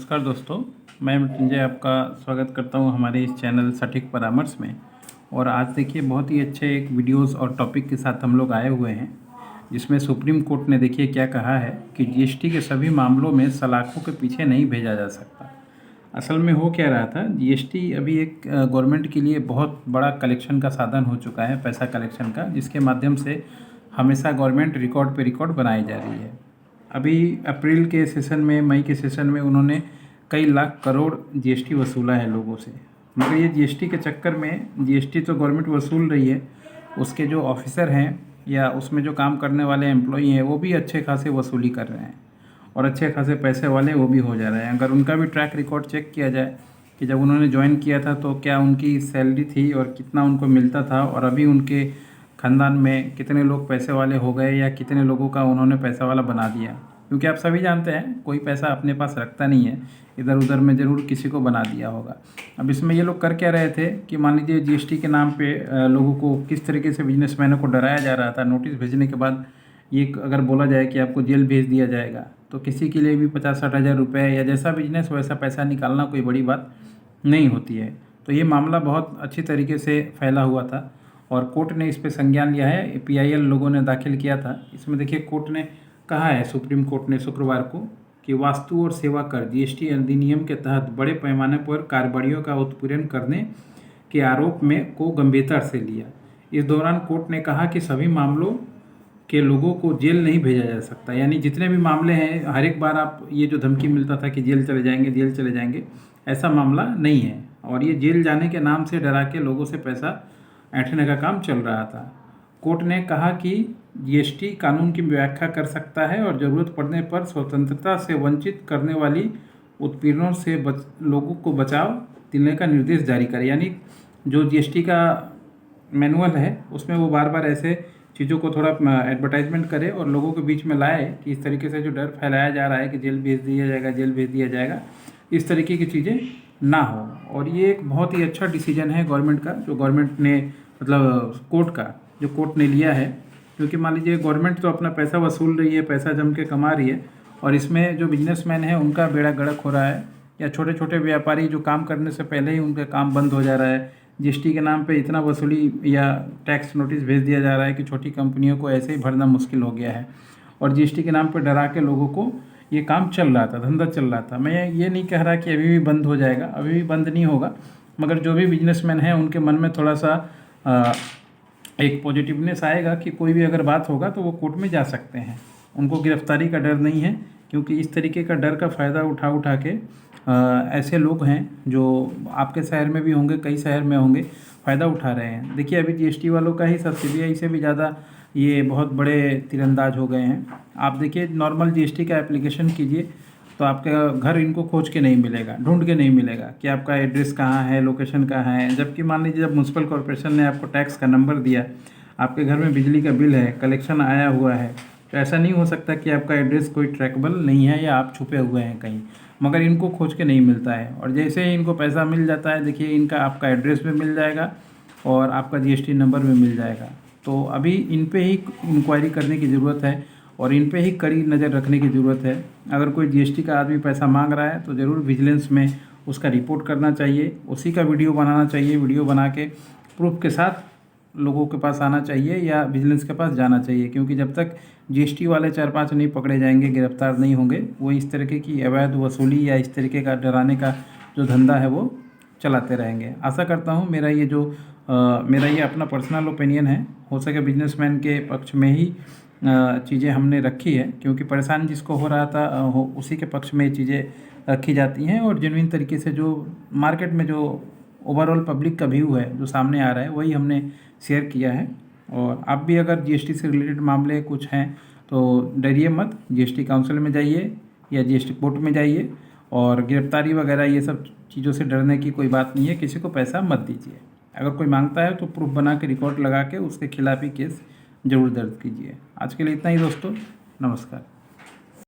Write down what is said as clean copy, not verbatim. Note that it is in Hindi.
नमस्कार दोस्तों, मैं मृत्युंजय आपका स्वागत करता हूं हमारे इस चैनल सटीक परामर्श में। और आज देखिए बहुत ही अच्छे एक वीडियोस और टॉपिक के साथ हम लोग आए हुए हैं, जिसमें सुप्रीम कोर्ट ने देखिए क्या कहा है कि जीएसटी के सभी मामलों में सलाखों के पीछे नहीं भेजा जा सकता। असल में हो क्या रहा था, जीएसटी अभी एक गवर्नमेंट के लिए बहुत बड़ा कलेक्शन का साधन हो चुका है, पैसा कलेक्शन का, जिसके माध्यम से हमेशा गवर्नमेंट रिकॉर्ड पे रिकॉर्ड बनाई जा रही है। अभी अप्रैल के सेशन में, मई के सेशन में उन्होंने कई लाख करोड़ जीएसटी वसूला है लोगों से। मगर ये जीएसटी के चक्कर में, जीएसटी तो गवर्नमेंट वसूल रही है, उसके जो ऑफिसर हैं या उसमें जो काम करने वाले एम्प्लॉई हैं वो भी अच्छे खासे वसूली कर रहे हैं और अच्छे खासे पैसे वाले वो भी हो जा रहे हैं। अगर उनका भी ट्रैक रिकॉर्ड चेक किया जाए कि जब उन्होंने ज्वाइन किया था तो क्या उनकी सैलरी थी और कितना उनको मिलता था, और अभी उनके ख़ानदान में कितने लोग पैसे वाले हो गए या कितने लोगों का उन्होंने पैसा वाला बना दिया। क्योंकि आप सभी जानते हैं कोई पैसा अपने पास रखता नहीं है, इधर उधर में ज़रूर किसी को बना दिया होगा। अब इसमें ये लोग कर क्या रहे थे कि मान लीजिए जीएसटी के नाम पे लोगों को किस तरीके से बिजनेसमैनों को डराया जा रहा था। नोटिस भेजने के बाद ये अगर बोला जाए कि आपको जेल भेज दिया जाएगा तो किसी के लिए भी 50-60 हज़ार रुपये या जैसा बिजनेस वैसा पैसा निकालना कोई बड़ी बात नहीं होती है। तो ये मामला बहुत अच्छी तरीके से फैला हुआ था और कोर्ट ने इस पे संज्ञान लिया है। पीआईएल लोगों ने दाखिल किया था। इसमें देखिए कोर्ट ने कहा है, सुप्रीम कोर्ट ने शुक्रवार को, कि वास्तु और सेवा कर जीएसटी अधिनियम के तहत बड़े पैमाने पर कारोबारियों का उत्पीड़न करने के आरोप में को गंभीरता से लिया। इस दौरान कोर्ट ने कहा कि सभी मामलों के लोगों को जेल नहीं भेजा जा सकता। यानी जितने भी मामले हैं, हर एक बार आप ये जो धमकी मिलता था कि जेल चले जाएंगे, जेल चले जाएंगे, ऐसा मामला नहीं है। और ये जेल जाने के नाम से डरा के लोगों से पैसा ऐंठने का काम चल रहा था। कोर्ट ने कहा कि जीएसटी कानून की व्याख्या कर सकता है और ज़रूरत पड़ने पर स्वतंत्रता से वंचित करने वाली उत्पीड़नों से लोगों को बचाव दिलाने का निर्देश जारी करे। यानी जो जीएसटी का मैनुअल है उसमें वो बार बार ऐसे चीज़ों को थोड़ा एडवर्टाइजमेंट करे और लोगों के बीच में लाए कि इस तरीके से जो डर फैलाया जा रहा है कि जेल भेज दिया जाएगा, जेल भेज दिया जाएगा, इस तरीके की चीज़ें ना हो। और ये एक बहुत ही अच्छा डिसीजन है गवर्नमेंट का, जो गवर्नमेंट ने मतलब कोर्ट ने लिया है। क्योंकि मान लीजिए गवर्नमेंट तो अपना पैसा वसूल रही है, पैसा जम के कमा रही है, और इसमें जो बिजनेसमैन है उनका बेड़ा गर्क हो रहा है, या छोटे छोटे व्यापारी जो काम करने से पहले ही उनका काम बंद हो जा रहा है। जीएसटी के नाम पे इतना वसूली या टैक्स नोटिस भेज दिया जा रहा है कि छोटी कंपनियों को ऐसे ही भरना मुश्किल हो गया है। और जीएसटी के नाम पर डरा के लोगों को ये काम चल रहा था, धंधा चल रहा था। मैं ये नहीं कह रहा कि अभी भी बंद हो जाएगा, अभी भी बंद नहीं होगा, मगर जो भी बिजनेसमैन हैं उनके मन में थोड़ा सा एक पॉजिटिवनेस आएगा कि कोई भी अगर बात होगा तो वो कोर्ट में जा सकते हैं। उनको गिरफ्तारी का डर नहीं है, क्योंकि इस तरीके का डर का फ़ायदा उठा के ऐसे लोग हैं जो आपके शहर में भी होंगे, कई शहर में होंगे, फ़ायदा उठा रहे हैं। देखिए अभी जीएसटी वालों का ही सब सीबीआई से भी ज़्यादा ये बहुत बड़े तीरंदाज हो गए हैं। आप देखिए नॉर्मल जीएसटी का एप्लीकेशन कीजिए तो आपका घर इनको खोज के नहीं मिलेगा, ढूंढ के नहीं मिलेगा कि आपका एड्रेस कहाँ है, लोकेशन कहाँ है। जबकि मान लीजिए जब म्यूनसिपल कॉर्पोरेशन ने आपको टैक्स का नंबर दिया, आपके घर में बिजली का बिल है, कलेक्शन आया हुआ है, तो ऐसा नहीं हो सकता कि आपका एड्रेस कोई ट्रैकेबल नहीं है या आप छुपे हुए हैं कहीं। मगर इनको खोज के नहीं मिलता है, और जैसे ही इनको पैसा मिल जाता है, देखिए इनका आपका एड्रेस भी मिल जाएगा और आपका जीएसटी नंबर भी मिल जाएगा। तो अभी इन पे ही इंक्वायरी करने की ज़रूरत है और इन पे ही कड़ी नज़र रखने की ज़रूरत है। अगर कोई जीएसटी का आदमी पैसा मांग रहा है तो ज़रूर विजिलेंस में उसका रिपोर्ट करना चाहिए, उसी का वीडियो बनाना चाहिए, वीडियो बना के प्रूफ के साथ लोगों के पास आना चाहिए या विजिलेंस के पास जाना चाहिए। क्योंकि जब तक जीएसटी वाले 4-5 नहीं पकड़े जाएंगे, गिरफ्तार नहीं होंगे, वो इस तरीके की अवैध वसूली या इस तरीके का डराने का जो धंधा है वो चलाते रहेंगे। आशा करता हूँ मेरा ये अपना पर्सनल ओपिनियन है, हो सके बिजनेसमैन के पक्ष में ही चीज़ें हमने रखी है, क्योंकि परेशान जिसको हो रहा था उसी के पक्ष में ये चीज़ें रखी जाती हैं। और जेन्युइन तरीके से जो मार्केट में जो ओवरऑल पब्लिक का व्यू है जो सामने आ रहा है वही हमने शेयर किया है। और आप भी अगर जीएसटी से रिलेटेड मामले कुछ हैं तो डरिए मत, जीएसटी काउंसिल में जाइए या जीएसटी कोर्ट में जाइए, और गिरफ्तारी वगैरह ये सब चीज़ों से डरने की कोई बात नहीं है। किसी को पैसा मत दीजिए, अगर कोई मांगता है तो प्रूफ बना के रिकॉर्ड लगा के उसके खिलाफ ही केस ज़रूर दर्ज कीजिए। आज के लिए इतना ही दोस्तों, नमस्कार।